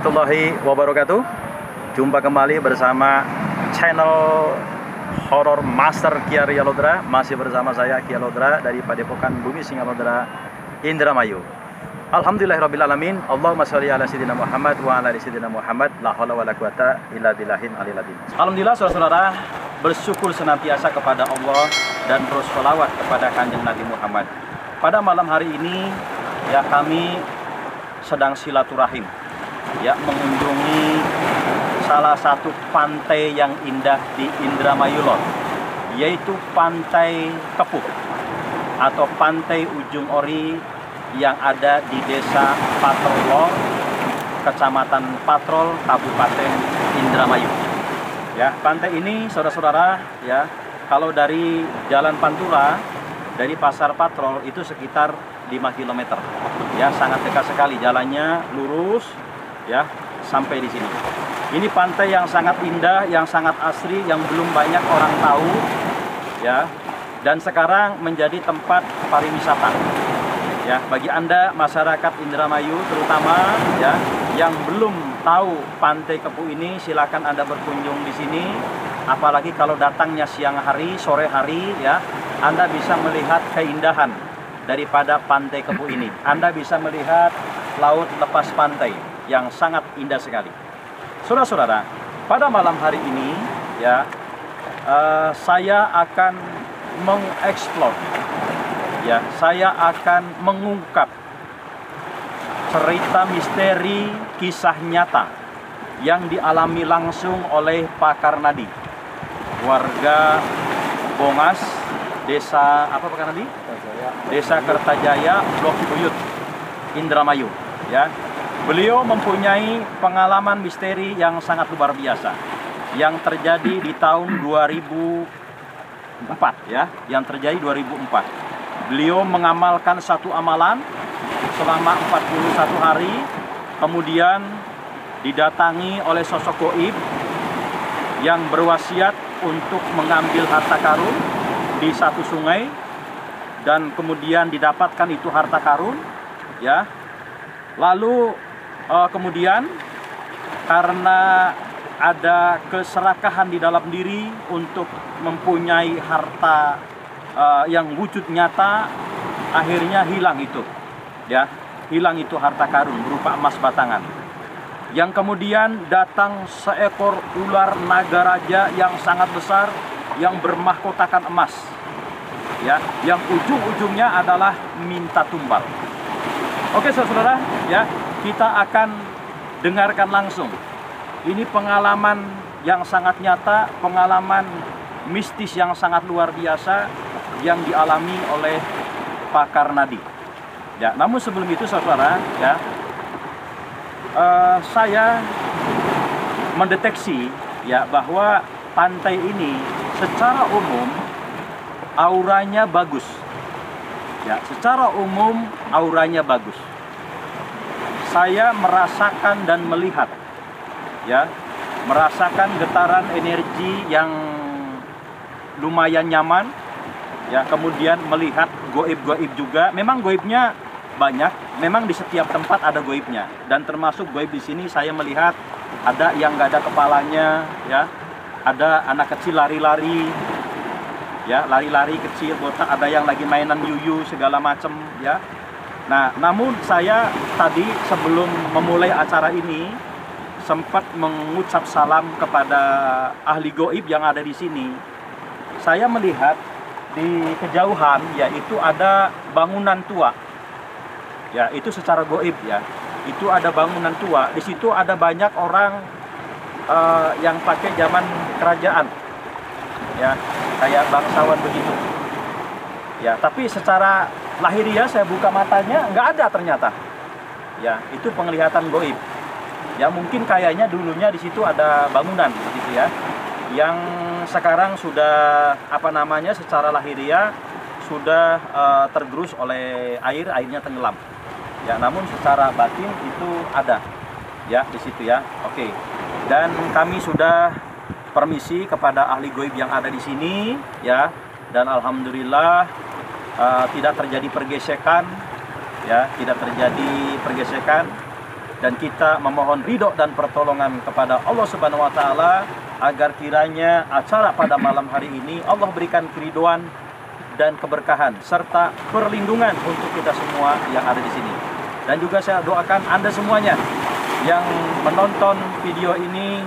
warahmatullahi wabarakatuh. Jumpa kembali bersama channel Horror Master Kia Rialodra. Masih bersama saya Kia Lodra dari Padepokan Bumi Singalodra, Indramayu. Alhamdulillahirrabbilalamin. Allahumma sholli ala sayyidina Muhammad wa ala ali sayyidina Muhammad. La haula wala quwata illa billahil aliyil azim. Alhamdulillah saudara-saudara, bersyukur senantiasa kepada Allah dan terus sholawat kepada Kanjeng Nabi Muhammad. Pada malam hari ini ya kami sedang silaturahim, ya mengunjungi salah satu pantai yang indah di Indramayu Lor, yaitu Pantai Kepuh atau Pantai Ujung Ori yang ada di Desa Patrol Lor, Kecamatan Patrol, Kabupaten Indramayu. Ya, pantai ini saudara-saudara, ya kalau dari Jalan Pantura dari Pasar Patrol itu sekitar 5 km. Ya, sangat dekat sekali, jalannya lurus ya sampai di sini. Ini pantai yang sangat indah, yang sangat asri, yang belum banyak orang tahu ya. Dan sekarang menjadi tempat pariwisata. Ya, bagi Anda masyarakat Indramayu terutama ya yang belum tahu Pantai Kepuh ini, silakan Anda berkunjung di sini. Apalagi kalau datangnya siang hari, sore hari ya, Anda bisa melihat keindahan daripada Pantai Kepuh ini. Anda bisa melihat laut lepas pantai yang sangat indah sekali. Saudara-saudara, pada malam hari ini ya saya akan mengeksplor, ya saya akan mengungkap cerita misteri kisah nyata yang dialami langsung oleh Pak Karnadi, warga Bongas, Desa apa Pak Karnadi? Desa Kertajaya, Blok Buyut, Indramayu. Ya, beliau mempunyai pengalaman misteri yang sangat luar biasa, yang terjadi di tahun 2004. Ya, yang terjadi 2004. Beliau mengamalkan satu amalan selama 41 hari, kemudian didatangi oleh sosok gaib yang berwasiat untuk mengambil harta karun di satu sungai. Dan kemudian didapatkan itu harta karun, ya. Lalu kemudian karena ada keserakahan di dalam diri untuk mempunyai harta yang wujud nyata, akhirnya hilang itu, ya, hilang itu harta karun berupa emas batangan. Yang kemudian datang seekor ular naga raja yang sangat besar yang bermahkotakan emas. Ya, yang ujung-ujungnya adalah minta tumbal. Oke saudara, ya kita akan dengarkan langsung. Ini pengalaman yang sangat nyata, pengalaman mistis yang sangat luar biasa yang dialami oleh Pak Karnadi. Ya, namun sebelum itu saudara, ya saya mendeteksi ya bahwa pantai ini secara umum auranya bagus. Ya, secara umum auranya bagus. Saya merasakan dan melihat, ya, merasakan getaran energi yang lumayan nyaman. Ya, kemudian melihat goib-goib juga. Memang goibnya banyak. Memang di setiap tempat ada goibnya. Dan termasuk goib di sini saya melihat ada yang nggak ada kepalanya, ya, ada anak kecil lari-lari. Ya, lari-lari kecil, botak, ada yang lagi mainan yuyu segala macam, ya. Nah, namun saya tadi sebelum memulai acara ini sempat mengucap salam kepada ahli goib yang ada di sini. Saya melihat di kejauhan, yaitu ada bangunan tua. Ya, itu secara goib ya. Itu ada bangunan tua. Di situ ada banyak orang yang pakai zaman kerajaan. Ya, kayak bangsawan begitu. Ya, tapi secara lahiriah saya buka matanya nggak ada ternyata. Ya, itu penglihatan goib. Ya, mungkin kayaknya dulunya di situ ada bangunan begitu ya. Yang sekarang sudah apa namanya secara lahiriah sudah tergerus oleh air, airnya tenggelam. Ya, namun secara batin itu ada. Ya, di situ ya. Oke. Dan kami sudah permisi kepada ahli goib yang ada di sini ya, dan alhamdulillah tidak terjadi pergesekan ya, tidak terjadi pergesekan. dan kita memohon ridho dan pertolongan kepada Allah Subhanahu wa taala agar kiranya acara pada malam hari ini Allah berikan keridhoan dan keberkahan serta perlindungan untuk kita semua yang ada di sini. Dan juga saya doakan Anda semuanya yang menonton video ini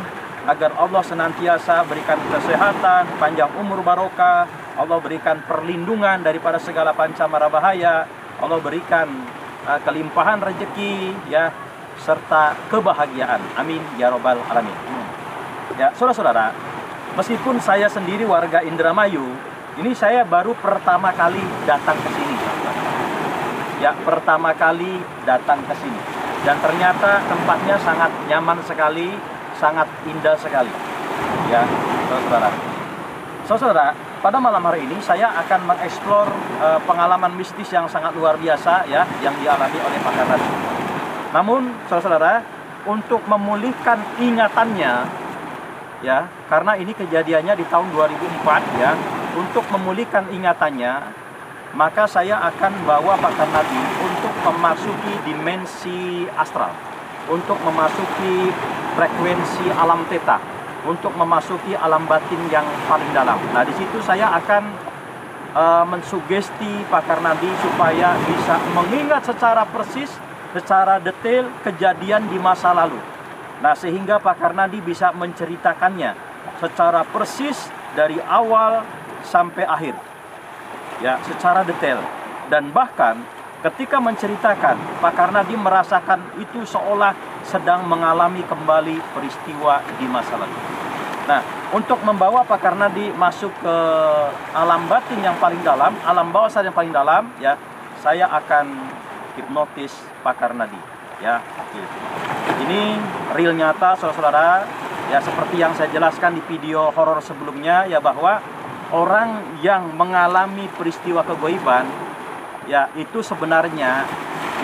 agar Allah senantiasa berikan kesehatan, panjang umur barokah, Allah berikan perlindungan daripada segala pancamara bahaya, Allah berikan kelimpahan rezeki ya, serta kebahagiaan. Amin ya robbal alamin. Ya, saudara-saudara, meskipun saya sendiri warga Indramayu, ini saya baru pertama kali datang ke sini. Ya, pertama kali datang ke sini. Dan ternyata tempatnya sangat nyaman sekali, sangat indah sekali. Ya, saudara-saudara. Saudara, pada malam hari ini saya akan mengeksplor pengalaman mistis yang sangat luar biasa ya, yang dialami oleh Pak Karnadi. Namun, saudara-saudara, untuk memulihkan ingatannya, ya, karena ini kejadiannya di tahun 2004 ya, untuk memulihkan ingatannya, maka saya akan bawa Pak Karnadi untuk memasuki dimensi astral, untuk memasuki frekuensi alam theta, untuk memasuki alam batin yang paling dalam. Nah, di situ saya akan mensugesti Pak Karnadi supaya bisa mengingat secara persis, secara detail kejadian di masa lalu. Nah, sehingga Pak Karnadi bisa menceritakannya secara persis dari awal sampai akhir. Ya, secara detail. Dan bahkan ketika menceritakan, Pak Karnadi merasakan itu seolah sedang mengalami kembali peristiwa di masa lalu. Nah, untuk membawa Pak Karnadi masuk ke alam batin yang paling dalam, alam bawah sadar yang paling dalam, ya, saya akan hipnotis Pak Karnadi. Ya, ini real nyata, saudara-saudara. Ya, seperti yang saya jelaskan di video horor sebelumnya, ya, bahwa orang yang mengalami peristiwa kegaiban, ya, itu sebenarnya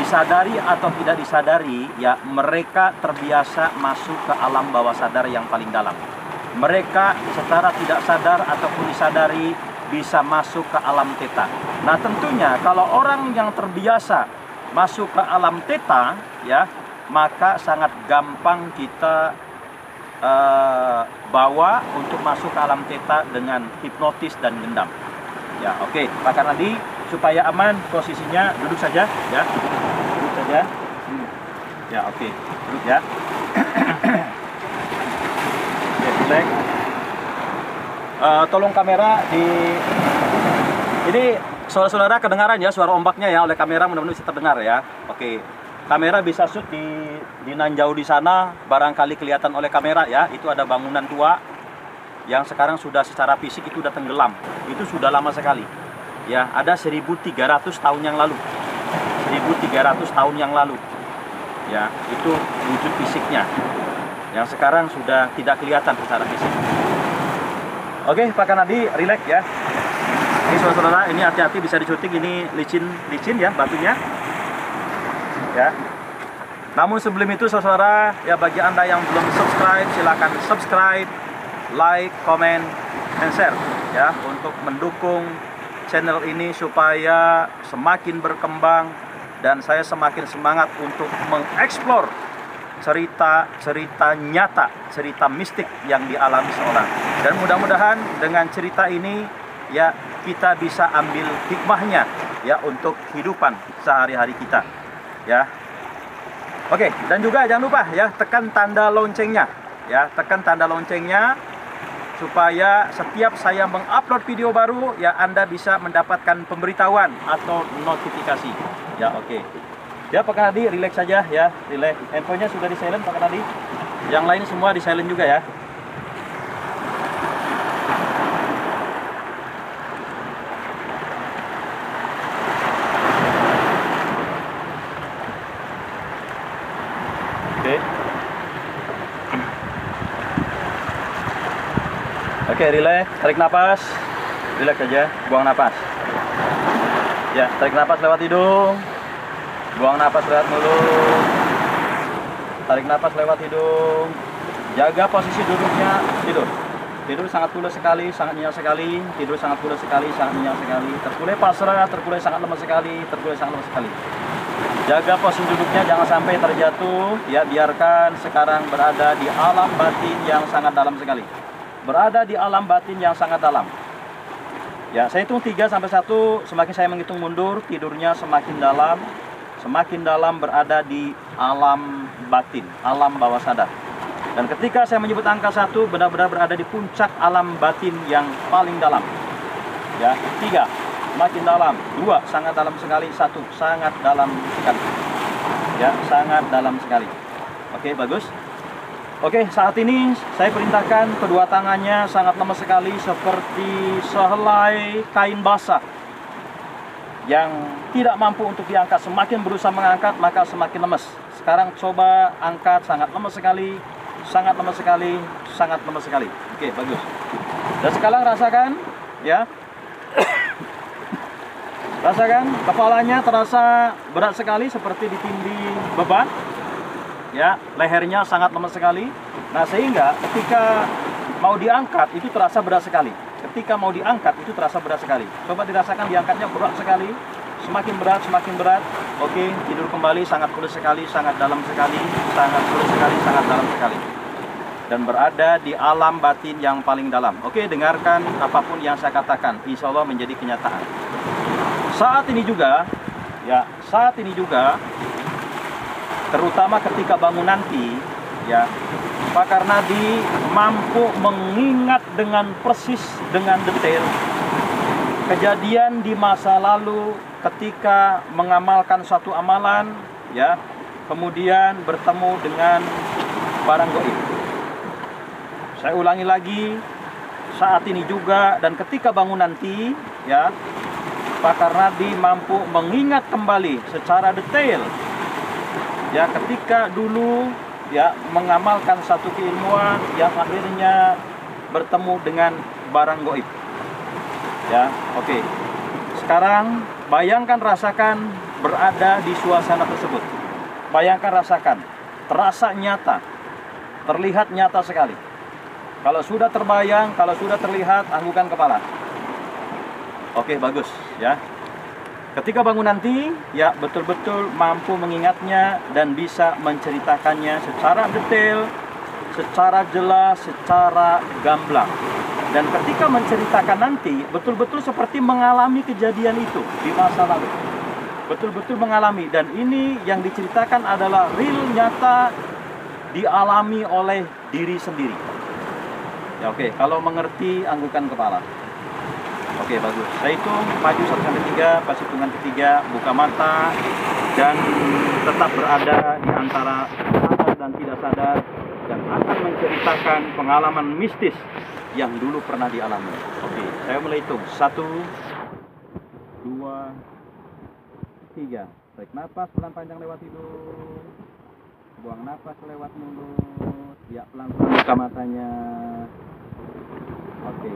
disadari atau tidak disadari, ya, mereka terbiasa masuk ke alam bawah sadar yang paling dalam. Mereka secara tidak sadar ataupun disadari bisa masuk ke alam theta. Nah, tentunya kalau orang yang terbiasa masuk ke alam theta, ya, maka sangat gampang kita bawa untuk masuk ke alam theta dengan hipnotis dan gendam. Ya, oke, Pak Karnadi, supaya aman posisinya duduk saja, ya, duduk saja. Ya, oke, duduk ya. Oke, relax. Tolong kamera di ini. Saudara-saudara kedengaran ya suara ombaknya ya oleh kamera, mudah-mudahan bisa terdengar ya. Oke. Kamera bisa shoot di nan jauh di sana, barangkali kelihatan oleh kamera ya. Itu ada bangunan tua yang sekarang sudah secara fisik itu sudah tenggelam. Itu sudah lama sekali. Ya, ada 1300 tahun yang lalu. 1300 tahun yang lalu. Ya, itu wujud fisiknya. Yang sekarang sudah tidak kelihatan secara fisik. Oke, Pak Karnadi, relax ya. Ini saudara-saudara, ini hati-hati bisa dicutik, ini licin ya batunya. Ya. Namun sebelum itu saudara, ya, bagi Anda yang belum subscribe, silakan subscribe, like, comment, and share ya, untuk mendukung channel ini supaya semakin berkembang dan saya semakin semangat untuk mengeksplor cerita-cerita nyata, cerita mistik yang dialami seorang. Dan mudah-mudahan dengan cerita ini ya kita bisa ambil hikmahnya ya untuk kehidupan sehari-hari kita. Ya. Oke, dan juga jangan lupa ya tekan tanda loncengnya. Ya, tekan tanda loncengnya supaya setiap saya mengupload video baru ya Anda bisa mendapatkan pemberitahuan atau notifikasi. Ya, oke. Ya, Pak Karnadi, relax saja ya, relax. Handphonenya sudah di silent Pak Karnadi. Yang lain semua di silent juga ya. Oke, relax, tarik napas, relax aja, buang napas. Ya, tarik napas lewat hidung, buang napas lewat mulut, tarik napas lewat hidung, jaga posisi duduknya, tidur. Tidur sangat pulas sekali, sangat nyenyak sekali, tidur sangat pulas sekali, sangat nyenyak sekali, terkulai pasrah, terkulai sangat lemah sekali, terkulai sangat lemah sekali. Jaga posisi duduknya, jangan sampai terjatuh. Ya, biarkan sekarang berada di alam batin yang sangat dalam sekali. Berada di alam batin yang sangat dalam. Ya, saya hitung 3 sampai 1. Semakin saya menghitung mundur, tidurnya semakin dalam berada di alam batin, alam bawah sadar. Dan ketika saya menyebut angka 1, benar-benar berada di puncak alam batin yang paling dalam. Ya, 3, semakin dalam. 2, sangat dalam sekali. 1, sangat dalam sekali. Ya, sangat dalam sekali. Oke, bagus. Oke, saat ini saya perintahkan kedua tangannya sangat lemas sekali, seperti sehelai kain basah yang tidak mampu untuk diangkat. Semakin berusaha mengangkat, maka semakin lemas. Sekarang coba angkat, sangat lemas sekali, sangat lemas sekali, sangat lemas sekali. Oke, bagus. Dan sekarang rasakan, ya. Rasakan kepalanya terasa berat sekali, seperti ditindih beban. Ya, lehernya sangat lemas sekali. Nah, sehingga ketika mau diangkat itu terasa berat sekali. Ketika mau diangkat itu terasa berat sekali. Coba dirasakan diangkatnya berat sekali. Semakin berat, semakin berat. Oke, tidur kembali, sangat pulas sekali, sangat dalam sekali, sangat pulas sekali, sangat dalam sekali. Dan berada di alam batin yang paling dalam. Oke, dengarkan apapun yang saya katakan, insya Allah menjadi kenyataan. Saat ini juga, ya, terutama ketika bangun nanti, ya, Pak Karnadi mampu mengingat dengan persis, dengan detail kejadian di masa lalu ketika mengamalkan suatu amalan, ya, kemudian bertemu dengan barang gaib. Saya ulangi lagi, saat ini juga dan ketika bangun nanti, ya, Pak Karnadi mampu mengingat kembali secara detail, ya, ketika dulu, ya, mengamalkan satu keilmuan yang akhirnya bertemu dengan barang gaib. Ya, oke. Sekarang bayangkan, rasakan berada di suasana tersebut. Bayangkan, rasakan, terasa nyata, terlihat nyata sekali. Kalau sudah terbayang, kalau sudah terlihat, anggukkan kepala. Oke, bagus, ya. Ketika bangun nanti, ya, betul-betul mampu mengingatnya dan bisa menceritakannya secara detail, secara jelas, secara gamblang. Dan ketika menceritakan nanti, betul-betul seperti mengalami kejadian itu di masa lalu. Betul-betul mengalami. Dan ini yang diceritakan adalah real, nyata, dialami oleh diri sendiri. Ya, oke. Kalau mengerti, anggukkan kepala. Oke, bagus. Saya hitung maju 1 sampai 3, pas hitungan ketiga buka mata dan tetap berada di antara sadar dan tidak sadar dan akan menceritakan pengalaman mistis yang dulu pernah dialami. Oke, saya mulai hitung. 1, 2, 3. Tarik nafas pelan panjang lewat hidung. Buang nafas lewat mulut. Ya, pelan-pelan buka matanya. Oke.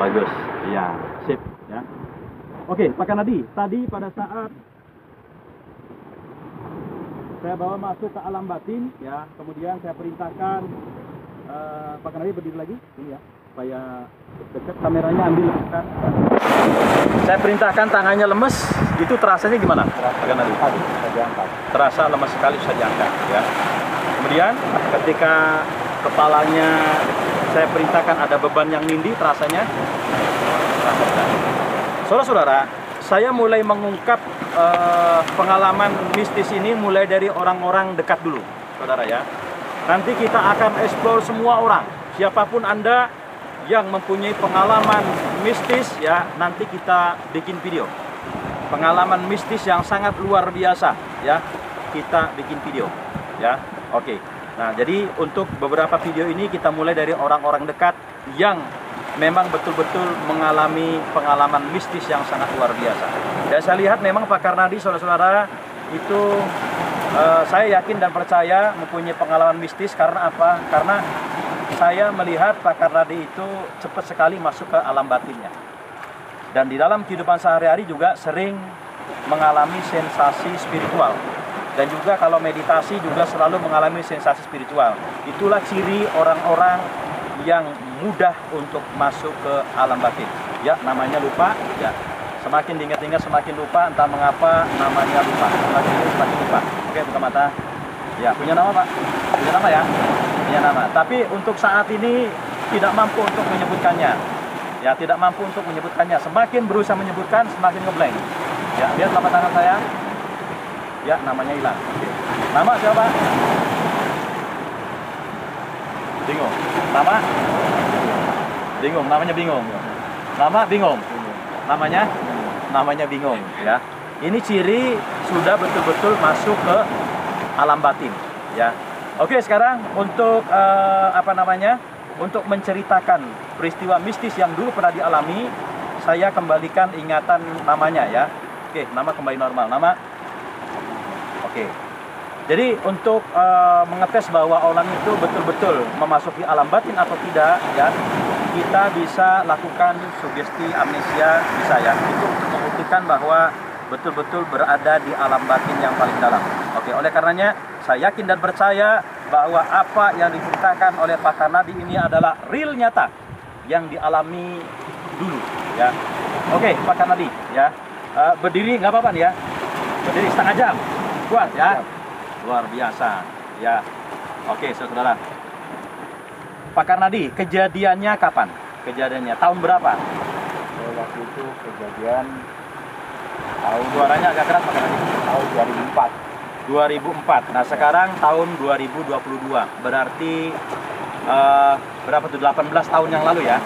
Bagus, ya, sip, ya. Oke, Pak Karnadi, tadi pada saat saya bawa masuk ke alam batin, ya, kemudian saya perintahkan Pak Karnadi berdiri lagi, ini ya, supaya dekat kameranya, ambil dekat. Saya perintahkan tangannya lemes, itu terasanya gimana, Pak Karnadi? Terasa lemes sekali, bisa diangkat, ya. Kemudian ketika kepalanya saya perintahkan ada beban yang nindih, terasanya. Saudara-saudara, saya mulai mengungkap pengalaman mistis ini mulai dari orang-orang dekat dulu, saudara, ya. Nanti kita akan eksplor semua orang, siapapun Anda yang mempunyai pengalaman mistis, ya, nanti kita bikin video. Pengalaman mistis yang sangat luar biasa, ya, kita bikin video, ya. Oke. Nah, jadi untuk beberapa video ini kita mulai dari orang-orang dekat yang memang betul-betul mengalami pengalaman mistis yang sangat luar biasa. Dan saya lihat memang Pak Karnadi, saudara-saudara, itu saya yakin dan percaya mempunyai pengalaman mistis. Karena apa? Karena saya melihat Pak Karnadi itu cepat sekali masuk ke alam batinnya. Dan di dalam kehidupan sehari-hari juga sering mengalami sensasi spiritual. Dan juga kalau meditasi juga selalu mengalami sensasi spiritual. Itulah ciri orang-orang yang mudah untuk masuk ke alam batin. Ya, namanya lupa, ya. Semakin diingat-ingat semakin lupa, entah mengapa namanya lupa. Semakin lupa. Oke, buka mata. Ya, punya nama Pak? Punya nama ya? Punya nama. Tapi untuk saat ini tidak mampu untuk menyebutkannya. Ya, tidak mampu untuk menyebutkannya. Semakin berusaha menyebutkan, semakin ngeblank. Ya, lihat telapak tangan saya. Ya, namanya hilang. Oke. Nama siapa? Bingung. Nama? Bingung. Namanya bingung. Nama bingung. Namanya? Namanya bingung. Ya. Ini ciri sudah betul-betul masuk ke alam batin. Ya. Oke, sekarang untuk untuk menceritakan peristiwa mistis yang dulu pernah dialami, saya kembalikan ingatan namanya ya. Oke, nama kembali normal. Nama. Oke. Jadi untuk mengetes bahwa orang itu betul-betul memasuki alam batin atau tidak, ya, kita bisa lakukan sugesti amnesia, bisa ya. Itu untuk membuktikan bahwa betul-betul berada di alam batin yang paling dalam. Oke, oleh karenanya saya yakin dan percaya bahwa apa yang diceritakan oleh Pak Karnadi ini adalah real nyata yang dialami dulu, ya. Oke, Pak Karnadi, ya. Berdiri nggak apa-apa nih ya. Berdiri setengah jam. Kuat ya. Luar biasa, ya. Oke, saudara. Pak Karnadi, kejadiannya kapan? Kejadiannya tahun berapa? Waktu itu kejadian Tahun suaranya agak keras Pak Karnadi. tahun 2004. 2004. Nah, sekarang tahun 2022. Berarti berapa tuh? 18 tahun yang lalu ya.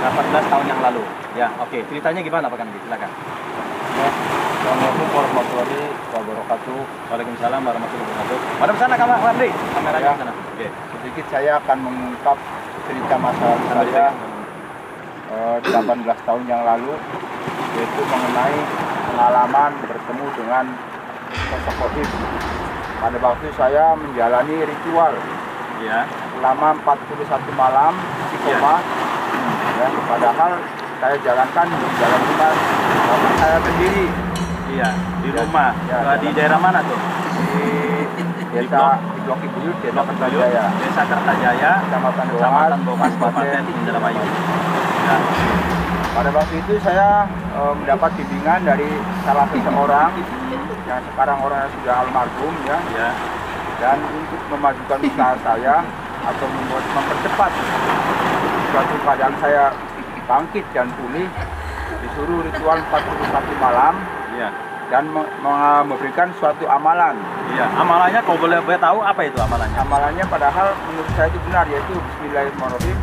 18 tahun yang lalu. Ya, oke. Ceritanya gimana Pak Karnadi? Silakan. Assalamualaikum warahmatullahi wabarakatuh. Waalaikumsalam warahmatullahi wabarakatuh. Madam sana Kak Karnadi. Kameranya Ya. sana. Oke. Sedikit saya akan mengungkap cerita masa lalu saya 18 tahun yang lalu, yaitu mengenai pengalaman bertemu dengan sosok gaib. Pada waktu saya menjalani ritual Ya. selama 41 malam di koma. Ya, padahal saya jalankan di dalam rumah saya sendiri. Iya, di rumah. Ya, Di daerah mana tuh? Di desa di Blok Ibuyut, Desa Kertajaya, Desa Kertajaya, Kecamatan Kecamatan Bongas, Bongas, Kabupaten Indramayu. Ya. Pada waktu itu saya mendapat bimbingan dari salah seseorang yang sekarang orangnya sudah almarhum ya. Ya. Dan untuk memajukan usaha saya atau mempercepat suatu keadaan saya bangkit dan pulih, disuruh ritual 41 malam Iya. dan memberikan suatu amalan. Iya. Amalannya kalau boleh tahu apa itu amalannya? Amalannya padahal menurut saya itu benar, yaitu Bismillahirrahmanirrahim.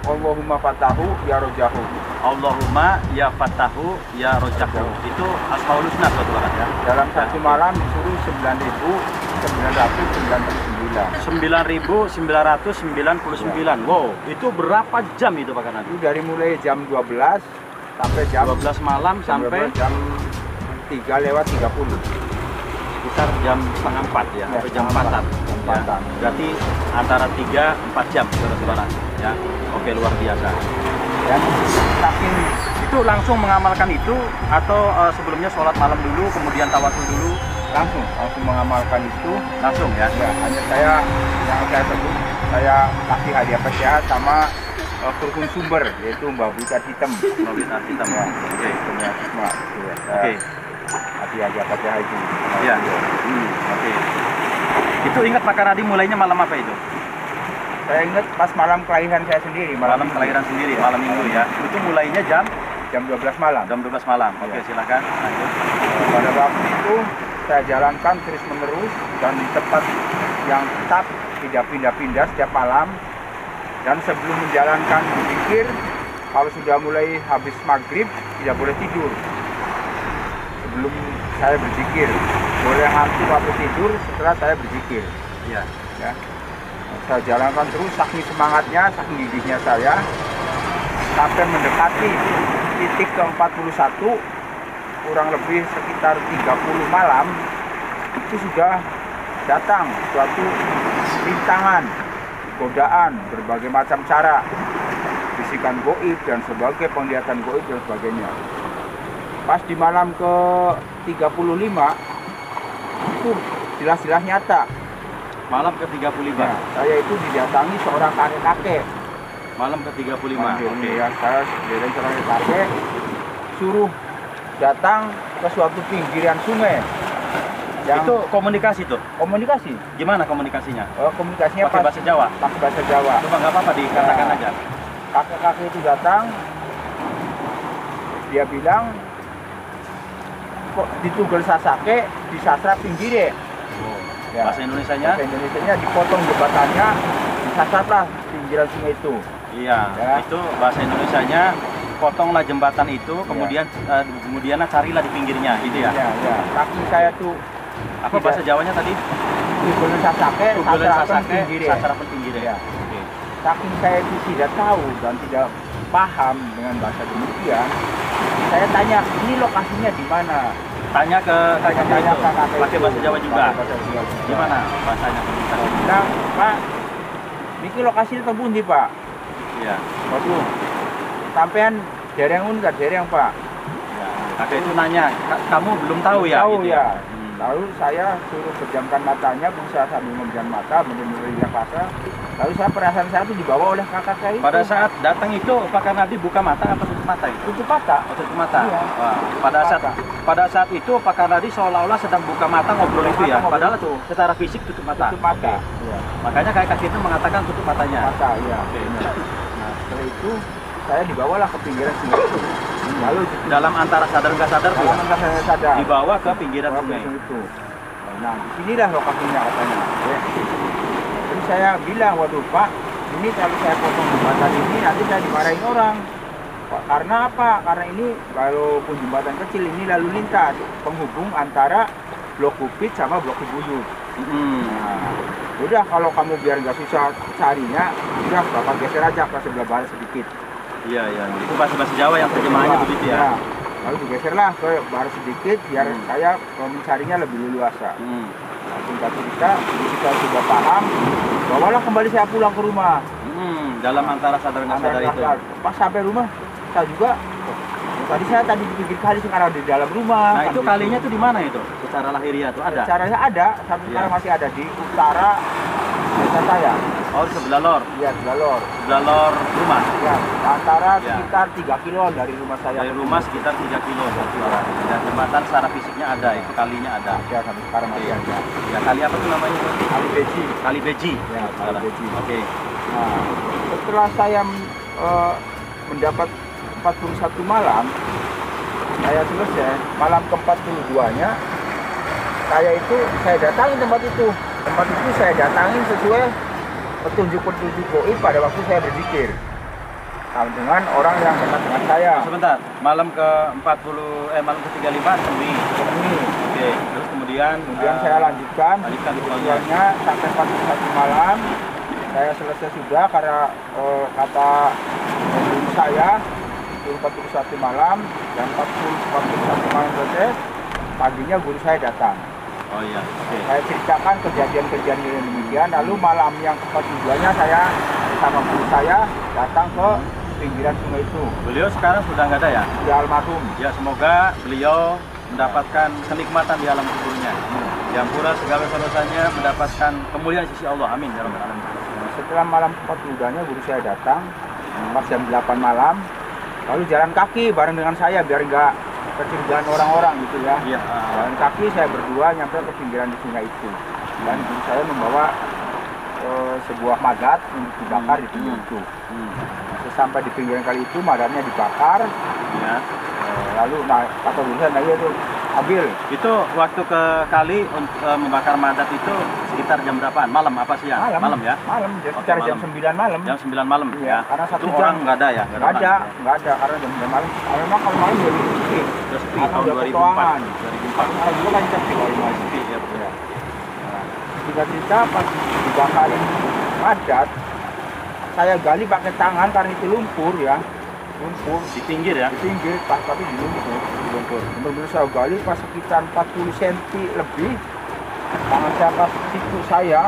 Allahumma fatahu ya rojahu. Allahumma ya fatahu ya rojahu. Itu asmaul husna suatu banget ya. Dalam satu malam disuruh 9.999. 9.999. Wow, itu berapa jam itu Pak Karnadi? Itu dari mulai jam 12 sampai jam 12 malam sampai jam 3:30. sekitar jam setengah 4 ya, Ya, atau jam setengah 4-an. jam Ya. 4-an. Berarti antara 3-4 jam saudara-saudara. Ya. Oke, luar biasa. Dan saking Itu langsung mengamalkan itu atau sebelumnya sholat malam dulu, kemudian tawasul dulu, langsung mengamalkan itu. langsung ya? Ya, hanya saya yang saya sebut, saya kasih hadiah PCA sama kurkun sumber, yaitu Mbak Buta Hitam. Mobil hitam Ya, Oke. punya Sisma. Ya, Oke. hadiah PCA itu. Iya. Oke. Itu ingat Pak Karnadi mulainya malam apa itu? Saya ingat pas malam kelahiran saya sendiri, Malam kelahiran sendiri, malam minggu ya. Itu mulainya jam jam 12 malam. 12 malam. Oke, Iya. silakan lanjut. Pada waktu itu saya jalankan terus menerus dan di tempat yang tetap, tidak pindah-pindah setiap malam. Dan sebelum menjalankan berzikir, kalau sudah mulai habis maghrib tidak boleh tidur. Sebelum saya berzikir, boleh hampir waktu tidur setelah saya berzikir. Iya. Ya. Saya jalankan terus, saking semangatnya, saking gigihnya saya, sampai mendekati titik ke-41, kurang lebih sekitar 30 malam, itu sudah datang suatu rintangan, godaan, berbagai macam cara, bisikan goib dan sebagai penglihatan goib dan sebagainya. Pas di malam ke-35, itu jelas-jelas nyata. Malam ke-35. Nah, saya itu didatangi seorang kakek-kakek. Malam ke-35. Oke. Oke. Ya, saya dari seorang kakek suruh datang ke suatu pinggiran sungai. Yang Itu komunikasi tuh. komunikasi. Gimana komunikasinya? Komunikasinya Pakai bahasa Jawa. pakai bahasa Jawa. Coba nggak apa-apa dikatakan Ya. aja. Kakek-kakek itu datang, dia bilang, kok ditugel sasake di sastra pinggire. Ya. Bahasa Indonesianya? Bahasa Indonesianya dipotong jembatannya, disasarlah pinggiran sungai itu. Iya. Ya. Itu bahasa Indonesianya. Potonglah jembatan itu, kemudian kemudianlah carilah di pinggirnya, gitu ya. Ya, ya. Kaki saya tuh Apa bahasa Jawanya tadi? tugulen sasake, Tugulen sasarapan sasake, pinggire. sasarapan pinggire. Ya. Oke. Saking saya itu tidak tahu dan tidak paham dengan bahasa demikian, saya tanya, ini lokasinya di mana? Tanya ke kakek Tanya itu, ke kakek pakai itu. bahasa Jawa juga. Pakai bahasa Jawa juga. Gimana bahasanya? Nah, Pak, ini lokasinya tembun di Pak. Iya. Waduh, sampean dereng untar dereng Pak. Ya. Kakek itu nanya, kamu belum tahu ya? Tahu gitu ya. Hmm. Lalu saya suruh pejamkan matanya, berusaha sambil memejam mata, benar-benar yang pasar. Lalu saya perasaan saya itu dibawa oleh kakak saya itu. Pada saat datang itu, apakah Nabi buka mata atau tutup mata itu? tutup mata. Oh, tutup mata. Iya. Wah, Tutup pada saat itu apakah Nabi seolah-olah sedang buka mata ngobrol itu ya? Ngobrol Padahal itu. secara fisik tutup mata. Tutup mata. Oke. Iya. Makanya kayak kakek itu mengatakan tutup matanya. Mata, iya. Oke. Nah, setelah itu saya dibawalah ke pinggiran sungai itu. Lalu Dalam antara sadar nggak sadar tuh, dalam angka saya sadar. dibawa ke pinggiran Bawa sungai. ke itu. Nah, disinilah lokasinya katanya. Ya. Terus saya bilang, waduh Pak, ini kalau saya potong jembatan ini nanti saya dimarahin orang. Pak, karena apa? Karena ini walaupun jembatan kecil ini lalu lintas penghubung antara Blok Bukit sama Blok Cibuyut. Nah, udah kalau kamu biar nggak susah carinya, udah Bapak geser aja ke sebelah barat sedikit. Iya, iya. Itu bahasa Jawa yang terjemahannya Nah, begitu ya. Lalu digeserlah ke barat sedikit biar saya mencarinya lebih leluasa. Hmm. Nah, singkat cerita, kita sudah paham, bawalah kembali saya pulang ke rumah. Dalam antara sadar nggak sadar itu. Pas sampai rumah, saya juga, tadi di pinggir kali, sekarang di dalam rumah. Nah, kan itu gitu. kalinya tuh di mana itu? Secara lahiriah tuh ada? Caranya ada, sampai Iya. sekarang masih ada di utara desa saya. Oh, sebelah lor. Iya, sebelah lor. Sebelah lor rumah. Ya, antara Ya. sekitar 3 kilo dari rumah saya. Dari rumah sekitar 3 kilo. Dan jembatan secara fisiknya ada, itu kalinya ada. Ya, sampai sekarang masih Iya. ada. Ya, kali apa tuh namanya? Kali Beji. Kali Beji. Ya, Kali Beji. Oke. Nah, setelah saya mendapat 41 malam, saya selesai, malam ke-42-nya, saya datangi tempat itu. Tempat itu saya datangin sesuai petunjuk-petunjuk goib pada waktu saya berzikir. Nah, dengan orang yang dekat dengan saya. Sebentar, malam malam ke-35 sepi. Ini. Oke, terus kemudian Saya lanjutkan ritualnya. ritualnya sampai 41 malam. Saya selesai sudah karena kata guru saya 41 malam dan 41 malam selesai, paginya guru saya datang. Oh iya, oke. Saya ceritakan kejadian-kejadian yang demikian, lalu malam yang ke-42-nya saya sama guru saya datang ke pinggiran sungai itu. Beliau sekarang sudah nggak ada ya? Sudah almarhum. Ya, semoga beliau mendapatkan kenikmatan di alam kuburnya. Diampura segala dosanya, mendapatkan kemuliaan di sisi Allah. Amin ya rabbal alamin. Setelah malam 42-nya guru saya datang pas jam 8 malam, lalu jalan kaki bareng dengan saya biar nggak kecurigaan orang-orang gitu ya. Iya. Jalan kaki saya berdua nyampe ke pinggiran di sungai itu, dan guru saya membawa sebuah madat untuk dibakar di pinggir itu. Sesampai di pinggiran kali itu madatnya dibakar. Ya. Lalu kata guru saya, nah iya tuh ambil. Itu waktu ke kali untuk membakar madat itu sekitar jam berapaan? Malam apa siang? Malam ya? Malam, sekitar Oke, jam 9 malam. Jam 9 malam Iya, ya. karena satu itu jam. orang nggak ada ya? Nggak ada karena jam 9 malam. Memang kalau malam udah sepi. Sudah sepi Karena tahun udah 2004. petualangan. 2004. Sekarang juga kan sepi kalau malam. Sepi ya. Ya. Nah, cerita pas dibakarin madat, saya gali pakai tangan karena itu lumpur ya. Lumpur Di pinggir ya? di pinggir, tapi di lumpur. Benar-benar saya gali pas sekitar 40 cm lebih. Tangan saya pas siku saya,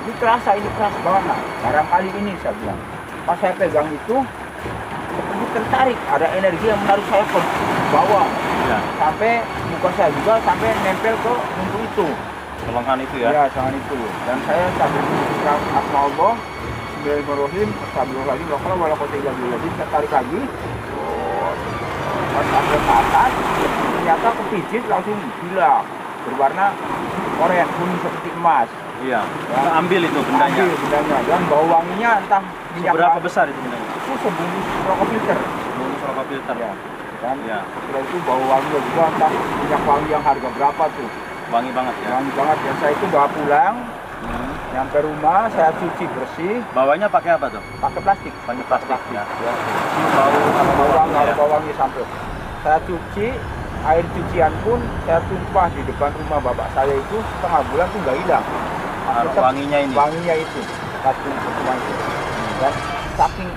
ini keras banget. Nah, barangkali ini saya bilang. Pas saya pegang itu, seperti tertarik, ada energi yang menarik saya ke bawah. Ya. Sampai muka saya juga sampai nempel ke lumpur itu. Kelongkan itu ya? Ya, tangan itu. Dan saya sambil berbicara asma Allah, Bismillahirrahmanirrahim, astagfirullahaladzim, wa qala wa la quwwata illa billah. Saya tarik lagi. Pas sampai ke atas, ternyata kepijit langsung gila, berwarna oranye kuning seperti emas. Iya. Ya. Ambil itu bendanya. Ambil bendanya, dan bau wanginya entah minyak Berapa besar itu bendanya? itu sebungkus rokok filter. Bungkus rokok filter. Ya. Kan? Ya. Setelah itu bau wangi juga entah minyak wangi yang harga berapa tuh. Wangi banget ya. Wangi banget ya. Saya itu bawa pulang, nyampe rumah saya cuci bersih, Bawanya pakai apa tuh? pakai plastik. Pakai plastik ya. Ya. Bau Bau wangi, ya. bau wangi sampai. Saya cuci, air cucian pun saya tumpah di depan rumah bapak saya itu setengah bulan tuh nggak hilang. Tetap Wanginya ini. Wanginya itu. Satu semua itu. Dan saking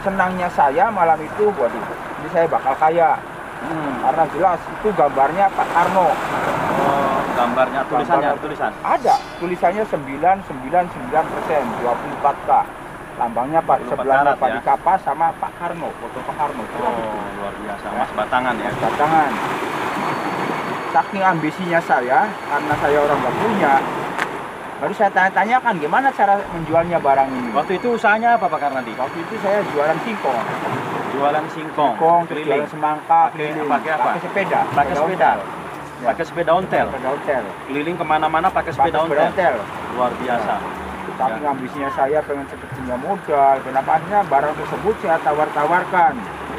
senangnya saya malam itu, waduh, ini saya bakal kaya. Karena jelas itu gambarnya Pak Karno. Oh, gambarnya, tulisannya, tulisan. Ada, tulisannya 999%, 24K. Lambangnya Pak, 24 sebelahnya karat Pak ya. di kapas sama Pak Karno, foto Pak Karno. Oh, luar biasa. Mas batangan ya. Batangan. Saking ambisinya saya, karena saya orang nggak punya, baru saya tanya-tanyakan gimana cara menjualnya barang ini. Waktu itu usahanya apa Pak Karnadi? Waktu itu saya jualan singkong, Jualan singkong, jualan semangka, Pakai keliling. apa? Pakai sepeda. Pakai sepeda. Ya. Pakai sepeda ontel. Sepeda hotel. Keliling kemana-mana pakai sepeda ontel. Luar biasa. Tapi ambisinya saya pengen cepat punya modal. Kenapa akhirnya barang tersebut saya tawar-tawarkan.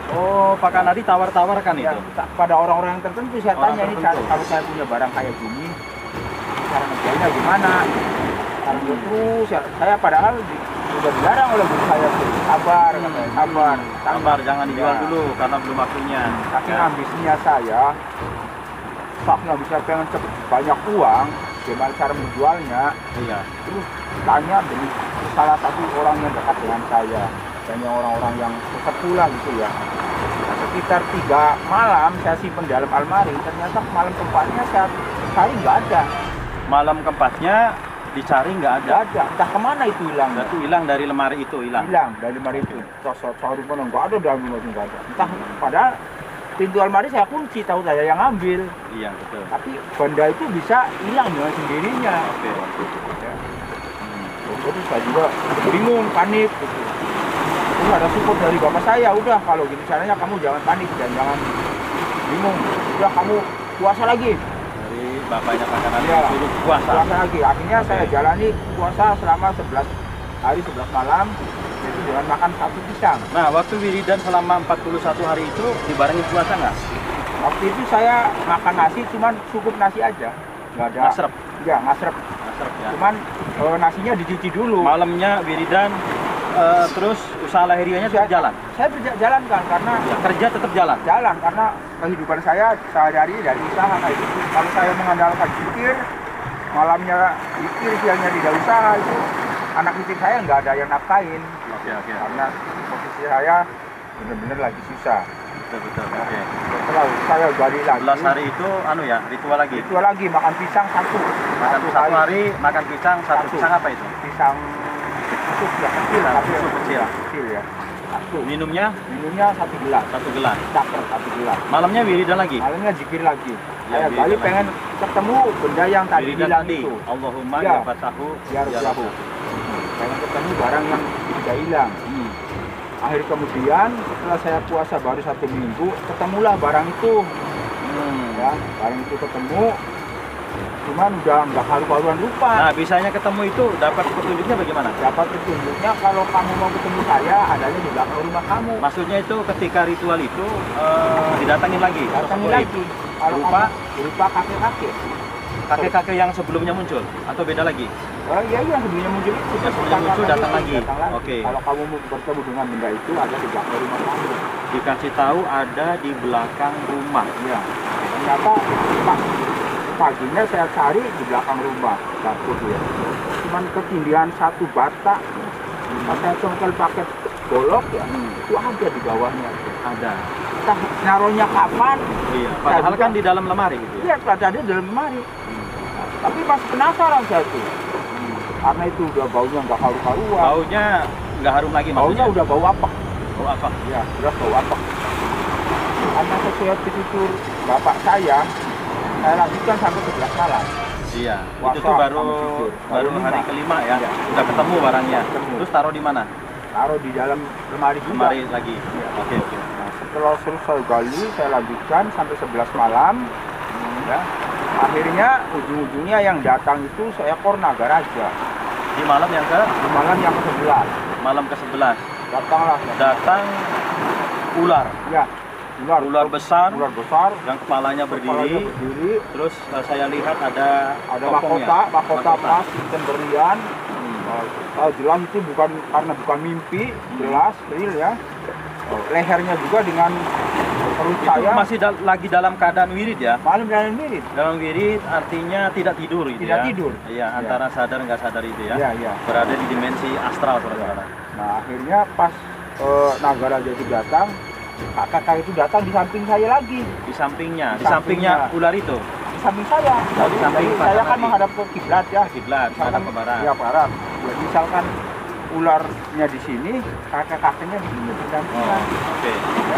Oh, Pak Karnadi tawar-tawarkan Ya, itu. pada orang-orang tertentu saya Orang tanya ini tertentu. kalau saya punya barang kayak gini, cara ngejualnya gimana? Cara ngejual terus, ya, saya padahal sudah dilarang oleh guru saya tuh. Sabar, katanya, sabar. Sabar, jangan dijual Ya. dulu karena belum waktunya. Saking Ya. ambisinya saya, nggak bisa pengen cepet banyak uang, gimana cara menjualnya? Iya. Terus tanya dari salah satu orang yang dekat dengan saya, dan yang orang-orang yang sesepuh lah gitu ya. Sekitar 3 malam saya simpen dalam almari, ternyata malam keempatnya saya cari nggak ada. Malam keempatnya dicari nggak ada. Nggak ada, entah kemana itu hilang. Berarti hilang dari lemari itu, hilang. Hilang dari almari itu. Cari mana nggak ada, dalam almari nggak ada. Entah, padahal pintu almari saya kunci, tahu saya yang ambil. Iya, betul. Tapi benda itu bisa hilang dengan sendirinya. Oke. Ya. Jadi saya juga bingung, panik gitu. Terus ada support dari bapak saya, udah kalau gitu caranya kamu jangan panik dan jangan bingung. Udah kamu puasa lagi. Dari bapaknya Pak Karnadi Iya. suruh puasa. Puasa lagi. Akhirnya Oke. saya jalani puasa selama 11 hari 11 malam. Itu dengan makan 1 pisang. Nah, waktu wiridan selama 41 hari itu dibarengi puasa nggak? Waktu itu saya makan nasi, cuman cukup nasi aja. Nggak ada. Ngasrep? Iya, ngasrep. Ngasrep ya. Cuman nasinya dicuci dulu. Malamnya wiridan, terus usaha lahiriahnya tetap jalan. Saya berjalan kan karena Ya, kerja tetap jalan. jalan karena kehidupan saya sehari-hari dari usaha kayak gitu. Kalau saya mengandalkan zikir, malamnya zikir, siangnya tidak usaha, itu anak istri saya nggak ada yang nafkain Oke. karena posisi saya benar-benar lagi susah. Betul. Oke. Setelah saya gali lagi, 11 hari itu ritual lagi. itu lagi makan pisang satu Satu hari makan pisang, satu Satu. pisang apa itu? pisang itu sudah kecil tapi Susu kecil. kecil ya. Satu. Minumnya Minumnya 1 gelas, 1 gelas. caper 1 gelas. Malamnya wiridan lagi. Malamnya zikir lagi. Ya, Saya wiridan gali lagi. pengen ketemu benda yang tadi Wiridan hilang tadi. itu. Allahumma Ya. ya fatahu Ya Rabbahu. Pengen ketemu barang yang tidak hilang. Akhir kemudian setelah saya puasa baru 1 minggu, ketemulah barang itu. Ya, barang itu ketemu. Cuman udah nggak haru-haruan lupa. Nah, bisanya ketemu itu dapat petunjuknya bagaimana? Dapat petunjuknya kalau kamu mau ketemu saya, adanya di belakang rumah kamu. Maksudnya itu ketika ritual itu didatangin lagi. Datangin sosok lagi. Kalau Berupa? kamu berupa kakek-kakek. kakek-kakek yang sebelumnya muncul atau beda lagi? Oh iya, yang sebelumnya muncul itu. Yang sebelumnya muncul datang lagi. Datang lagi. Oke. Kalau kamu mau bertemu dengan benda itu, ada di belakang rumah kamu. Dikasih tahu ada di belakang rumah. Iya. Ternyata pas paginya saya cari di belakang rumah dapur ya. Cuman ketinggian 1 batak. Pas saya congkel pakai golok ya, itu ada di bawahnya. Ada. Entah naruhnya kapan. Iya. Padahal juga. kan di dalam lemari gitu ya. Iya, ada di dalam lemari. Tapi masih penasaran saya tuh. Karena itu udah baunya nggak haru-haruan. Baunya nggak harum lagi Baunya maksudnya. udah bau apek. Bau apa? Ya, udah bau apek. Karena sesuai pitutur bapak saya lanjutkan sampai 11 malam. Iya. Puasa Itu tuh baru sama tidur. baru Baru hari lima. kelima ya. Iya. Udah ketemu barangnya. Ketemu. Terus taruh di mana? taruh di dalam lemari juga. Lemari lagi. Ya. Oke. Nah, setelah selesai gali, saya lanjutkan sampai 11 malam. Ya. Akhirnya ujung-ujungnya yang datang itu seekor naga raja. Di malam yang Di malam yang ke-11. malam ke-11 Datanglah. datang ular. Ya, Ular besar ular besar. yang kepalanya berdiri. Terus saya lihat ada kokongnya. mahkota emas sistem berlian. Jelas itu bukan mimpi, jelas real ya. Lehernya juga dengan perut Itu saya masih lagi dalam keadaan wirid ya. malam dalam mirip. Dalam wirid artinya tidak tidur itu Tidak ya. tidur. Iya, antara sadar nggak sadar itu ya. Iya, iya. Berada di dimensi astral saudara. Nah, akhirnya pas naga raja itu datang, kakak itu datang di samping saya lagi. Di sampingnya Sampingnya. ular itu. Di samping saya. Oh, di samping Jadi Pak saya kan Nabi. menghadap ke kiblat ya. Kiblat, menghadap ke barat. Ya, barat. Ya, misalkan ularnya di sini, kakak-kakaknya di sini berdampingan. Oke. Ya.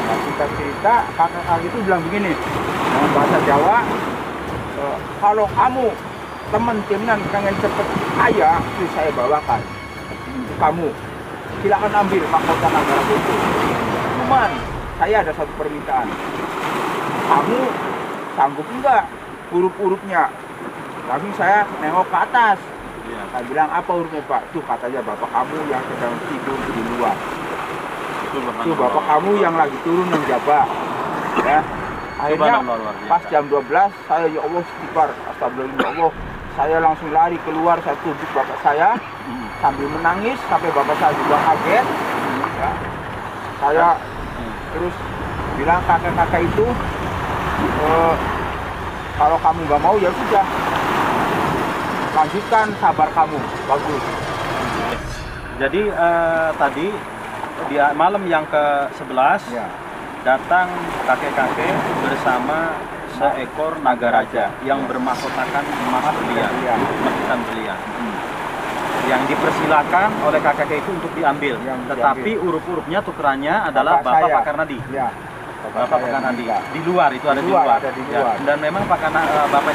Nah, kita cerita, kakak itu bilang begini, dengan bahasa Jawa, kalau kamu teman-teman pengen cepet kaya, itu saya bawakan. Kamu silakan ambil mahkota naga raja itu. Cuman saya ada satu permintaan. Kamu sanggup enggak huruf-hurufnya? Langsung saya nengok ke atas. Iya. Saya bilang, apa hurufnya Pak? Tuh katanya bapak kamu yang sedang tidur di luar. Itu bapak kamu yang lagi turun menjabat. Ya. Akhirnya pas jam 12 saya ya Allah istighfar, astagfirullah ya Allah. Saya langsung lari keluar, saya tunjuk bapak saya sambil menangis sampai bapak saya juga kaget. Ya. Saya terus bilang kakak-kakak itu kalau kamu nggak mau ya sudah, lanjutkan sabar kamu, bagus. Jadi tadi di malam yang ke-11 Ya. datang kakek-kakek bersama seekor naga raja yang bermahkotakan emas berlian, hitam berlian. Yang dipersilakan oleh kakek itu untuk diambil. Tetapi huruf-hurufnya tukerannya adalah Bapak Pak Karnadi. Ya. Bapak Pak Karnadi. Di luar itu ada di luar. Ada di Ya. luar. Dan memang bapaknya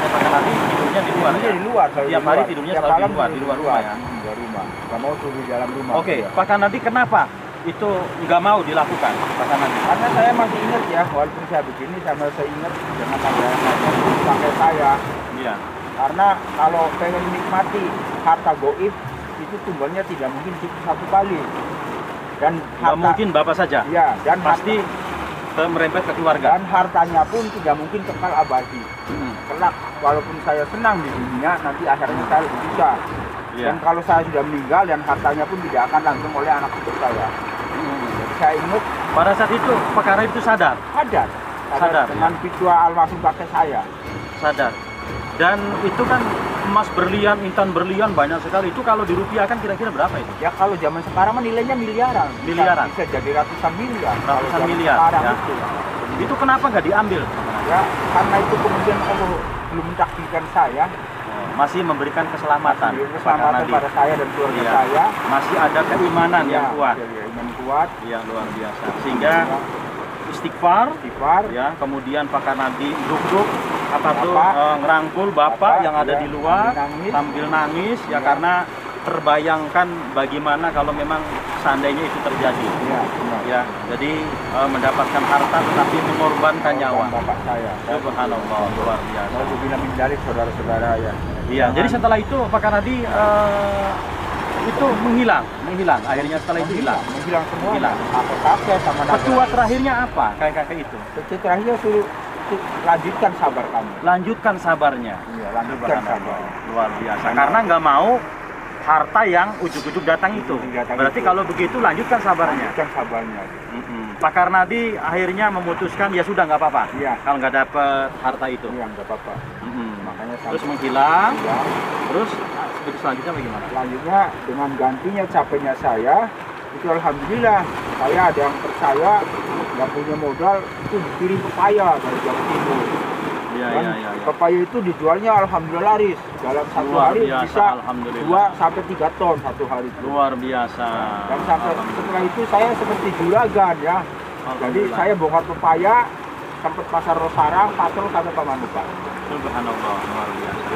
Pak Karnadi tidurnya di luar. Tidurnya Ya? di luar. Tiap hari tidurnya selalu di luar rumah ya. Di rumah. Nggak mau turun di dalam rumah. Oke, Ya. Pak Karnadi kenapa itu nggak mau dilakukan, Pak Karnadi? Karena saya masih ingat ya, walaupun saya begini, sama saya ingat dengan ada pakai saya. Iya. Karena kalau pengen nikmati harta goib itu tumbuhnya tidak mungkin satu kali. Dan Nggak mungkin Bapak saja. Ya, dan Pasti merembet ke keluarga. dan hartanya pun tidak mungkin kekal abadi. Kelak walaupun saya senang di dunia, nanti akhirnya saya lebih bisa. Iya. Dan kalau saya sudah meninggal, dan hartanya pun tidak akan langsung oleh anak cucu saya. Jadi saya ingat Pada saat itu Pak Karnadi itu sadar, sadar dengan ritual almarhum kakek saya. sadar. Dan itu kan emas berlian, intan berlian banyak sekali. Itu kalau dirupiahkan kira-kira berapa itu? Ya kalau zaman sekarang mah nilainya miliaran. Miliaran. Bisa jadi ratusan miliar. Kalau Ratusan zaman miliar, sekarang ya. itu. Itu kenapa nggak diambil? Ya, karena itu kemudian Allah belum mentakdirkan saya. Masih memberikan keselamatan, Keselamatan pada saya dan keluarga Iya. saya. Masih ada keimanan yang kuat, Ya, iman kuat. yang luar biasa. Sehingga istighfar, ya, kemudian Pak Karnadi duduk ngerangkul Bapak yang ada ya, di luar sambil sambil nangis ya, karena terbayangkan bagaimana kalau memang seandainya itu terjadi. Ya, benar. Ya, jadi mendapatkan harta tetapi mengorbankan nyawa. Bapak saya. Subhanallah, luar biasa. Mau bilang menjadi saudara-saudara ya. Iya, jadi setelah itu Pak Karnadi itu menghilang. Akhirnya setelah itu hilang. Menghilang semua. Hilang. Kakek sama naga. Petua terakhirnya apa kakek itu? Petua terakhirnya suruh lanjutkan sabar kamu. Lanjutkan sabarnya. Iya, lanjutkan sabar. Subhanallah, luar biasa. Karena nggak mau harta yang ujuk-ujuk datang itu. Berarti kalau begitu lanjutkan sabarnya. Lanjutkan sabarnya. Pak Karnadi akhirnya memutuskan ya sudah nggak apa-apa. Iya. Kalau nggak dapet harta itu. Iya, nggak apa-apa. Makanya Terus menghilang. Ya. Terus selanjutnya bagaimana? Selanjutnya dengan gantinya capeknya saya, itu alhamdulillah saya ada yang percaya, nggak punya modal, itu dikirim pepaya dari Jawa Timur. Iya, Dan iya. pepaya itu dijualnya alhamdulillah laris. Dalam satu Luar hari biasa, bisa alhamdulillah. 2 sampai 3 ton satu hari itu. Luar biasa. Dan sampai setelah itu saya seperti juragan ya. Jadi Alhamdulillah. saya bongkar pepaya sampai pasar Rosarang, Patrol sampai Pamanukan. Subhanallah, luar biasa.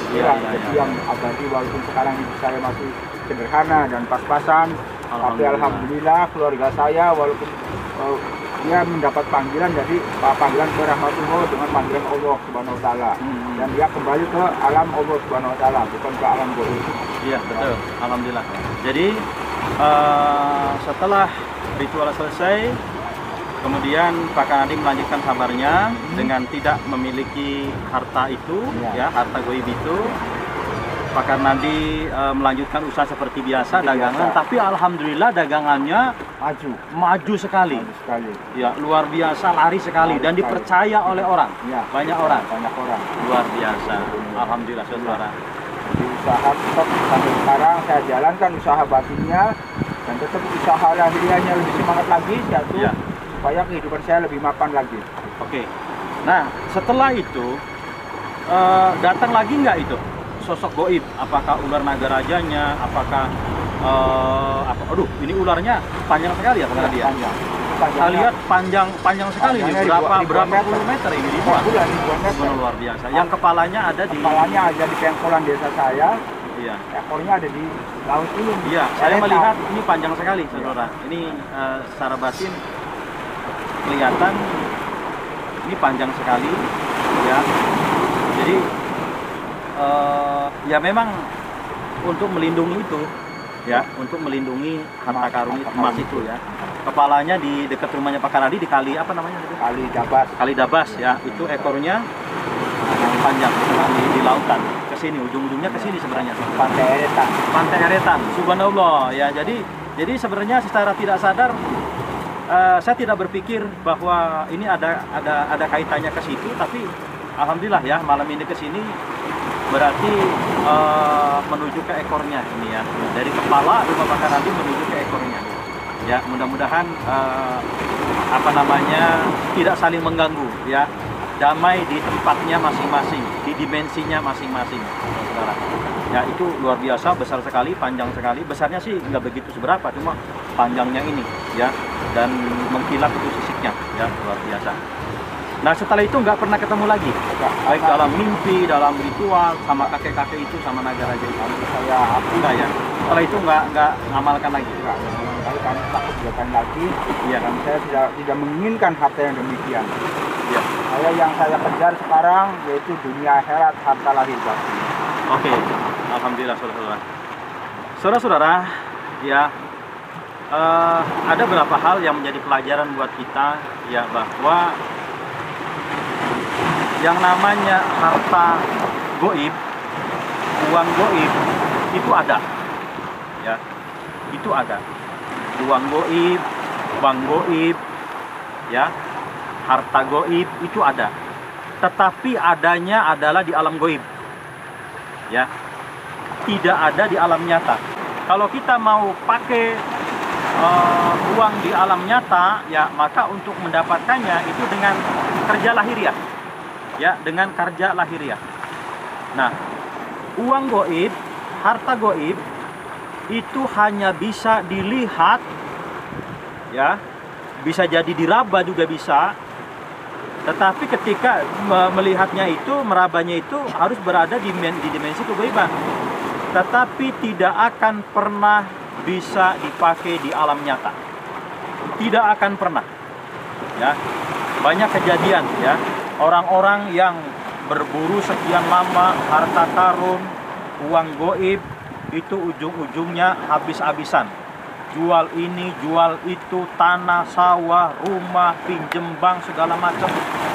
Inilah rezeki yang abadi, walaupun sekarang hidup saya masih sederhana dan pas-pasan, tapi alhamdulillah keluarga saya walaupun dia mendapat panggilan dari panggilan ke rahmatullah dengan panggilan Allah Subhanahu wa taala. Dan dia kembali ke alam Allah Subhanahu wa taala, bukan ke alam gaib. Iya, betul. Alhamdulillah. Jadi setelah ritual selesai, kemudian Pak Kanadi melanjutkan kabarnya dengan tidak memiliki harta itu, ya harta goib itu. Pak Karnadi melanjutkan usaha seperti biasa, dagangan, tapi alhamdulillah dagangannya maju sekali. Ya, luar biasa, lari sekali dan dipercaya oleh orang. Ya, banyak orang. Luar biasa. Alhamdulillah, saudara. Di usaha tetap sampai sekarang saya jalankan usaha batinnya dan tetap usaha lahiriahnya lebih semangat lagi, supaya kehidupan saya lebih mapan lagi. Oke. Nah, setelah itu datang lagi nggak itu sosok goib? Apakah ular naga rajanya? Apakah ini ularnya panjang sekali ya Pak Kanadi? Saya lihat panjang sekali ini, berapa puluh meter ini dibuat. Luar biasa. Yang kepalanya ada di pengkolan desa saya. Iya. Ekornya ada di laut ini. Iya, saya melihat ini panjang sekali, saudara. Ini secara batin kelihatan ini panjang sekali, ya. Jadi ya memang untuk melindungi itu, ya, untuk melindungi harta karun emas itu, ya. Kepalanya di dekat rumahnya Pak Kanadi di kali apa namanya? Kali Dabas, ya. Itu ekornya panjang di lautan. Ke sini, ujung-ujungnya ke sini sebenarnya. Pantai Eretan. Subhanallah, ya. Jadi sebenarnya secara tidak sadar saya tidak berpikir bahwa ini ada kaitannya ke situ, tapi alhamdulillah ya malam ini ke sini berarti menuju ke ekornya ini ya. Dari kepala rumah Pak Kanadi menuju ke ekornya. Ya, mudah-mudahan tidak saling mengganggu, ya. Damai di tempatnya masing-masing, di dimensinya masing-masing, saudara. Ya, itu luar biasa, besar sekali, panjang sekali. Besarnya sih nggak begitu seberapa, cuma panjangnya ini, ya, dan mengkilap itu sisiknya, ya, luar biasa. Nah, setelah itu nggak pernah ketemu lagi, baik dalam mimpi, dalam ritual, sama kakek-kakek itu, sama naga raja itu. Enggak ya. Setelah itu nggak ngamalkan lagi. Kami takut dilakukan lagi, ya, dan saya tidak menginginkan harta yang demikian. Ya. Yang saya kejar sekarang yaitu dunia akhirat, harta lahir batin. Oke, alhamdulillah saudara-saudara. Saudara-saudara, ya, ada beberapa hal yang menjadi pelajaran buat kita, ya, bahwa yang namanya harta goib, uang goib itu ada, ya, itu ada. Uang goib, bank goib, ya, harta goib itu ada. Tetapi adanya adalah di alam goib, ya, tidak ada di alam nyata. Kalau kita mau pakai uang di alam nyata, ya, maka untuk mendapatkannya itu dengan kerja lahiriah, ya, dengan kerja lahiriah. Nah, uang goib, harta goib itu hanya bisa dilihat, ya, bisa jadi diraba juga bisa, tetapi ketika melihatnya itu, merabanya itu harus berada di dimensi kegaiban, tetapi tidak akan pernah bisa dipakai di alam nyata, tidak akan pernah, ya. Banyak kejadian, ya, orang-orang yang berburu sekian lama harta karun, uang goib, itu ujung-ujungnya habis-habisan. Jual ini, jual itu, tanah, sawah, rumah, pinjem bank, segala macam.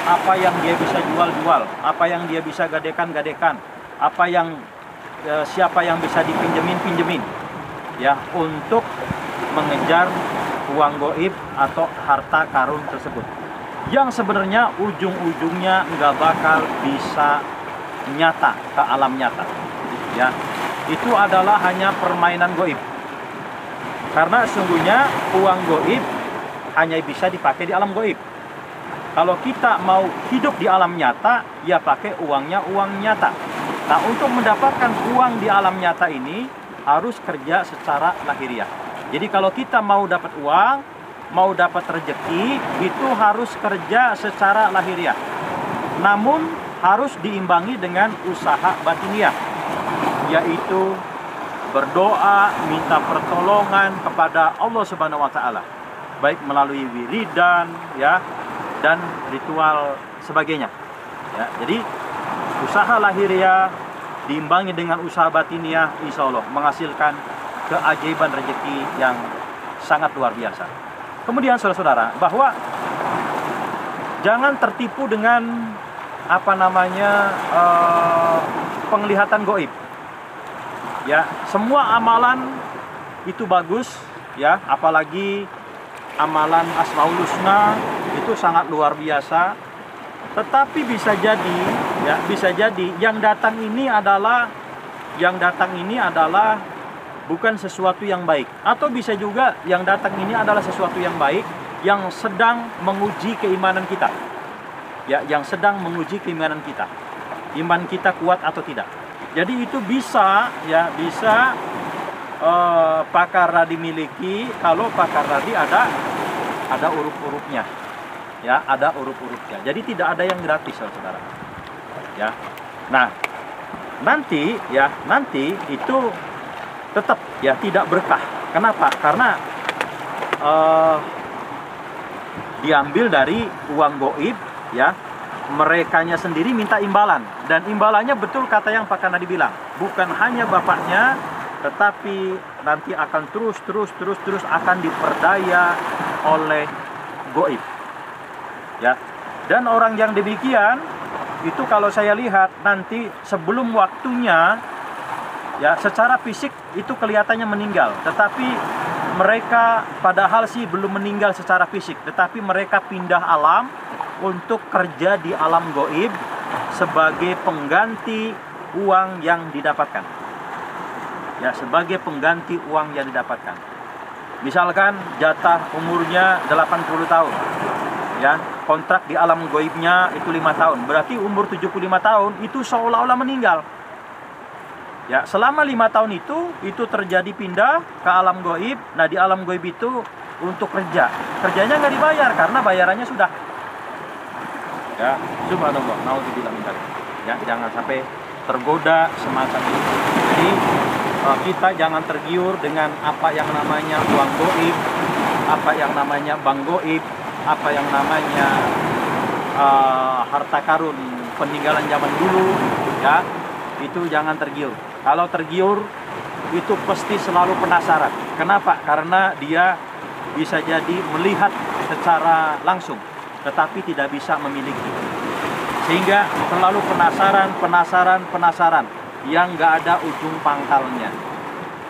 Apa yang dia bisa jual-jual, apa yang dia bisa gadekan-gadekan, apa yang siapa yang bisa dipinjemin, ya, untuk mengejar uang goib atau harta karun tersebut. Yang sebenarnya ujung-ujungnya nggak bakal bisa nyata ke alam nyata, ya. Itu adalah hanya permainan goib. Karena sesungguhnya uang goib hanya bisa dipakai di alam goib. Kalau kita mau hidup di alam nyata, ya pakai uangnya uang nyata. Nah, untuk mendapatkan uang di alam nyata ini harus kerja secara lahiriah. Jadi kalau kita mau dapat uang, mau dapat rezeki, itu harus kerja secara lahiriah. Namun harus diimbangi dengan usaha batiniah, yaitu berdoa, minta pertolongan kepada Allah Subhanahu wa taala, baik melalui wiridan ya dan ritual sebagainya. Ya, jadi usaha lahiriah diimbangi dengan usaha batiniah, insya Allah menghasilkan keajaiban rezeki yang sangat luar biasa. Kemudian saudara-saudara, bahwa jangan tertipu dengan penglihatan goib. Ya, semua amalan itu bagus, ya, apalagi amalan Asmaul Husna itu sangat luar biasa. Tetapi bisa jadi yang datang ini adalah bukan sesuatu yang baik, atau bisa juga yang datang ini adalah sesuatu yang baik yang sedang menguji keimanan kita. Ya, yang sedang menguji keimanan kita. Iman kita kuat atau tidak. Jadi itu bisa pakar radi miliki kalau pakar radi ada huruf-hurufnya. Ya, ada huruf-hurufnya. Jadi tidak ada yang gratis, saudara. Ya. Nah, nanti itu tetap ya tidak berkah. Kenapa? Karena diambil dari uang goib, ya, merekanya sendiri minta imbalan, dan imbalannya betul kata yang Pak Kanadi bilang, bukan hanya bapaknya, tetapi nanti akan terus akan diperdaya oleh goib, ya. Dan orang yang demikian itu kalau saya lihat nanti sebelum waktunya, ya, secara fisik itu kelihatannya meninggal, tetapi mereka padahal sih belum meninggal secara fisik, tetapi mereka pindah alam untuk kerja di alam goib sebagai pengganti uang yang didapatkan. Ya, sebagai pengganti uang yang didapatkan. Misalkan jatah umurnya 80 tahun. Ya, kontrak di alam goibnya itu 5 tahun. Berarti umur 75 tahun itu seolah-olah meninggal. Ya, selama 5 tahun itu terjadi pindah ke alam goib. Nah, di alam goib itu untuk kerja. Kerjanya nggak dibayar karena bayarannya sudah. Ya, subhanallah, naudzubillah min dzalik. Ya, jangan sampai tergoda semacam itu. Jadi kita jangan tergiur dengan apa yang namanya uang goib, apa yang namanya bank goib, apa yang namanya harta karun peninggalan zaman dulu, ya. Itu jangan tergiur. Kalau tergiur itu pasti selalu penasaran. Kenapa? Karena dia bisa jadi melihat secara langsung, tetapi tidak bisa memiliki. Sehingga selalu penasaran yang nggak ada ujung pangkalnya.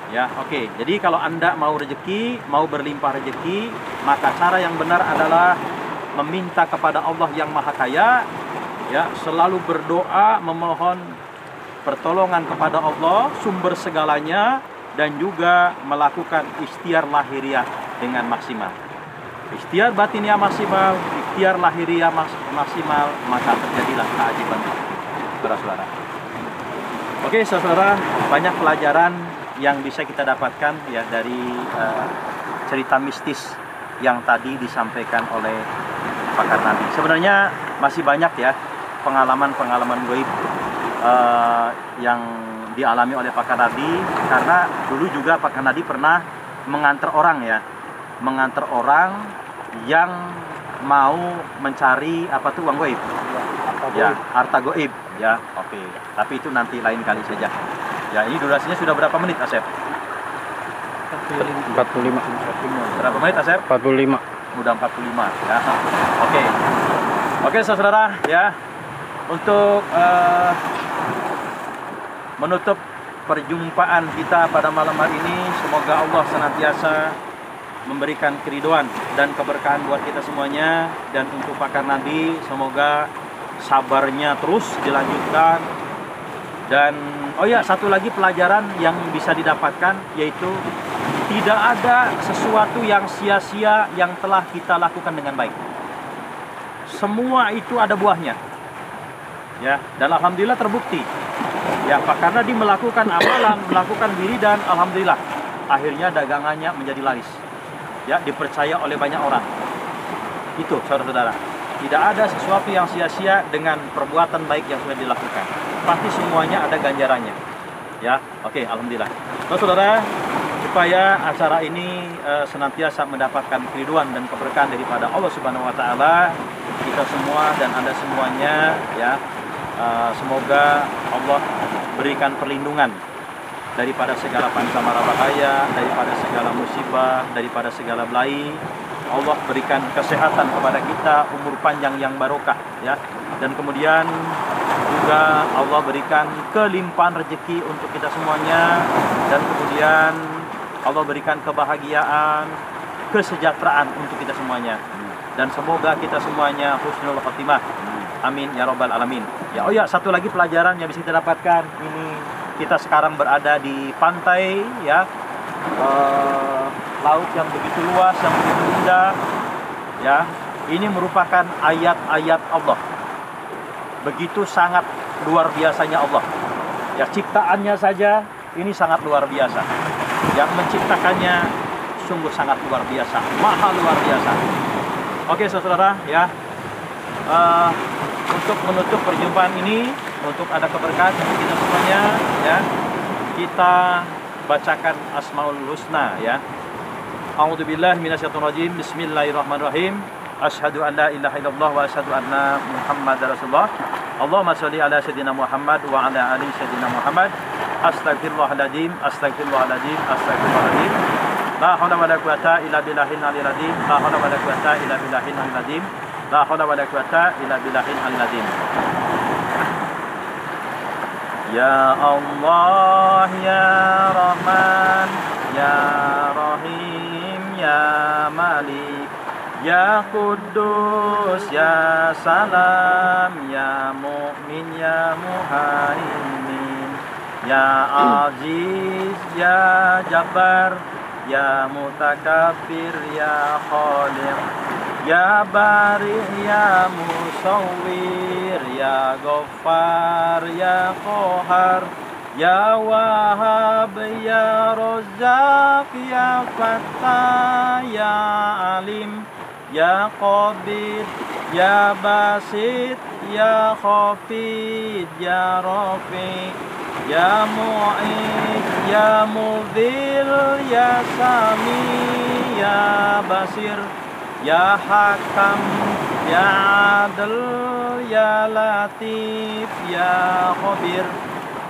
Ya, oke. Jadi kalau Anda mau rezeki, mau berlimpah rezeki, maka cara yang benar adalah meminta kepada Allah yang Maha Kaya, ya, selalu berdoa memohon pertolongan kepada Allah sumber segalanya, dan juga melakukan ikhtiar lahiriah dengan maksimal. Ikhtiar batiniah maksimal, ikhtiar lahiriah maksimal, maka terjadilah keajaiban, saudara-saudara. Oke, saudara, banyak pelajaran yang bisa kita dapatkan ya dari cerita mistis yang tadi disampaikan oleh Pak Karnadi. Sebenarnya masih banyak ya pengalaman-pengalaman goib yang dialami oleh Pak Karnadi, karena dulu juga Pak Karnadi pernah mengantar orang yang mau mencari uang goib, harta goib, ya, oke. Tapi itu nanti lain kali saja. Ya, ini durasinya sudah berapa menit, Asep? 45. Berapa menit, Asep? 45. Udah 45, ya. Oke, saudara, ya. Untuk menutup perjumpaan kita pada malam hari ini, semoga Allah senantiasa memberikan keridhaan dan keberkahan buat kita semuanya. Dan untuk Pak Karnadi, semoga sabarnya terus dilanjutkan. Dan satu lagi pelajaran yang bisa didapatkan, yaitu tidak ada sesuatu yang sia-sia yang telah kita lakukan dengan baik. Semua itu ada buahnya, ya. Dan alhamdulillah terbukti. Ya, Pak Karnadi melakukan amalan, melakukan wiridan, alhamdulillah akhirnya dagangannya menjadi laris. Ya, dipercaya oleh banyak orang. Itu, saudara-saudara. Tidak ada sesuatu yang sia-sia dengan perbuatan baik yang sudah dilakukan. Pasti semuanya ada ganjarannya. Ya, oke, alhamdulillah. Nah, saudara, supaya acara ini senantiasa mendapatkan keriduan dan keberkahan daripada Allah Subhanahu wa taala, kita semua dan Anda semuanya ya, semoga Allah berikan perlindungan daripada segala pancamara bahaya, daripada segala musibah, daripada segala belai. Allah berikan kesehatan kepada kita, umur panjang yang barokah ya. Dan kemudian juga Allah berikan kelimpahan rezeki untuk kita semuanya, dan kemudian Allah berikan kebahagiaan, kesejahteraan untuk kita semuanya. Dan semoga kita semuanya husnul khotimah. Amin ya rabbal alamin. Ya, oh ya, satu lagi pelajaran yang bisa kita dapatkan, ini kita sekarang berada di pantai ya. Laut yang begitu luas, yang begitu indah ya. Ini merupakan ayat-ayat Allah. Begitu sangat luar biasanya Allah ya, ciptaannya saja ini sangat luar biasa. Yang menciptakannya sungguh sangat luar biasa, maha luar biasa. Oke saudara ya, untuk menutup perjumpaan ini, untuk ada keberkahan untuk kita semuanya ya, kita bacakan Asmaul Husna ya. A'udzubillahi minasyaitonirrajim. Bismillahirrahmanirrahim. Asyhadu an la ilaha illallah wa asyhadu anna Muhammadar Rasulullah. Allahumma sholli ala sayyidina Muhammad wa ala ali sayyidina Muhammad. Astagfirullahaladzim, astagfirullahaladzim, astagfirullahaladzim. La haula wala quwata illa billahil aliyyil azim. La haula wala quwata illa billahil aliyyil azim. La haula wala quwata illa billahil aliyyil azim. Ya Allah ya Rahman ya Rahim ya Malik ya Quddus ya Salam ya Mu'min ya Muhaimin ya Aziz ya Jabbar ya Mutakabbir ya Khaliq ya Bari ya Musawwir ya Ghaffar ya Qahar ya Wahhab ya Razzaq ya Fattah ya Alim ya Qabid ya Basit ya Khafid ya Rafi ya Mu'id ya Mudhil ya Sami ya Basir ya Hakam ya Adil ya Latif ya Khabir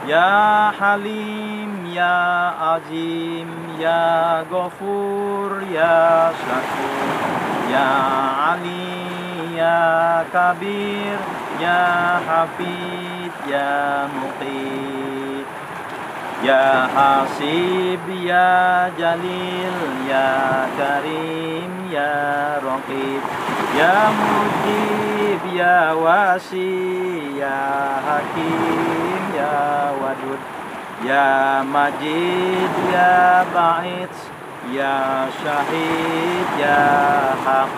ya Halim ya Azim ya Ghafur ya Syakur ya Ali ya Kabir ya Hafid ya Muqit ya Hasib ya Jalil ya Karim ya Raqib ya Mujib ya Wasi ya Hakim ya Wadud ya Majid ya Ba'id ya Syahid ya Haq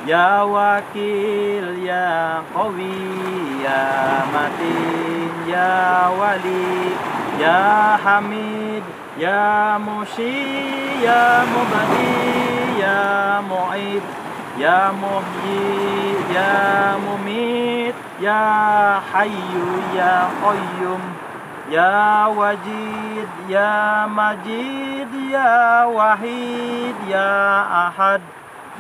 ya Wakil ya Qawi ya Matin ya Wali ya Hamid ya Mushi ya Mubadi ya Mu'id ya Muhyi ya Mumit ya Hayyu ya Qayyum ya Wajid ya Majid ya Wahid ya Ahad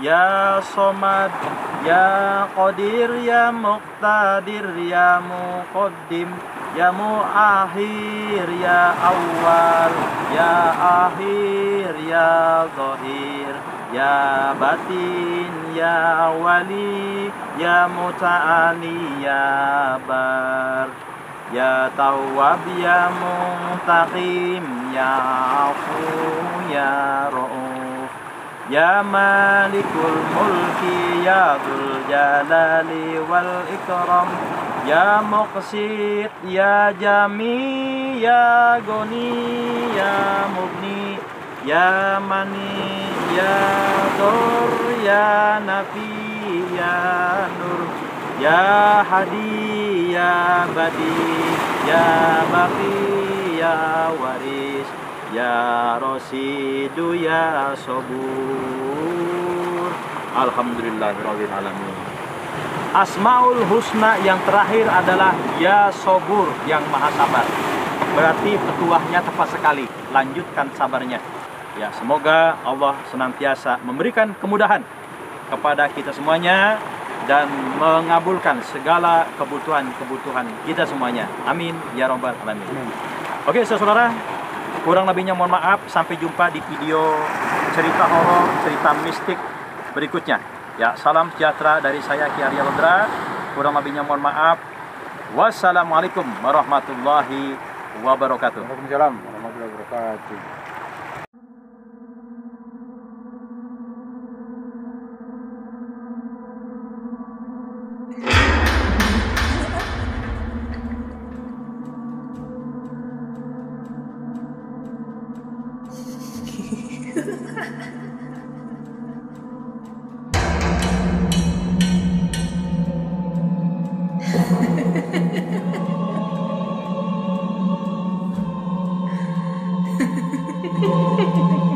ya Somad ya Qadir ya Muqtadir ya Muqaddim ya Muakhir ya Awwal ya Akhir ya Zahir ya Batin ya Wali ya Muta'ali ya Bar ya Tawwab ya Muntaqim ya Afu ya Ra'uf ya Malikul Mulki ya Dzul Jalali wal Ikram ya Muqsit ya Jami ya Goni ya Mubni ya Mani ya Dur ya Nafi ya Nur ya Hadi ya Badi ya Baqi ya Waris ya Rasidu ya Sabur. Alhamdulillahirabbil alamin. Asmaul Husna yang terakhir adalah Ya Sobur, yang maha sabar. Berarti petuahnya tepat sekali. Lanjutkan sabarnya. Ya, semoga Allah senantiasa memberikan kemudahan kepada kita semuanya dan mengabulkan segala kebutuhan-kebutuhan kita semuanya. Amin ya robbal alamin. Oke, saudara, kurang lebihnya mohon maaf. Sampai jumpa di video cerita horor, cerita mistik berikutnya. Ya, salam sejahtera dari saya Ki Arya Lodra. Kurang lebihnya mohon maaf. Wassalamualaikum warahmatullahi wabarakatuh. Waalaikumsalam warahmatullahi wabarakatuh. Hehehe